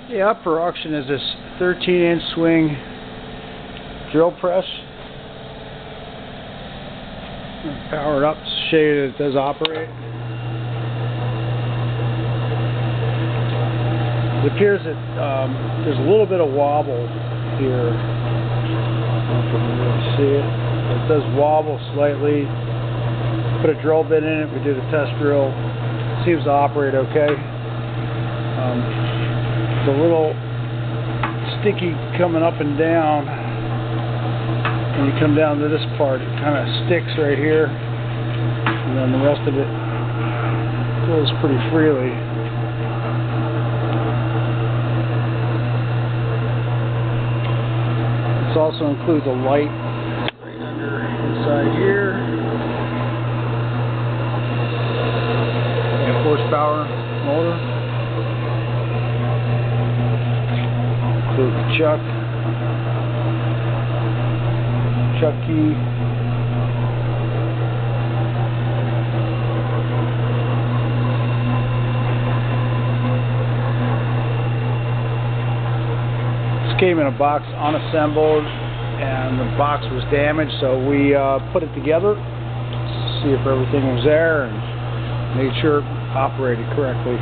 Yeah, up for auction is this 13-inch swing drill press. Power it up to show you that it does operate. It appears that there's a little bit of wobble here. I don't know if you can really see it. It does wobble slightly. Put a drill bit in it. We did a test drill. It seems to operate okay. It's a little sticky coming up and down. When you come down to this part, it kind of sticks right here, and then the rest of it goes pretty freely. This also includes a light right under inside here. And horsepower motor. Include the chuck key. This came in a box unassembled, and the box was damaged, so we put it together to see if everything was there and made sure it operated correctly.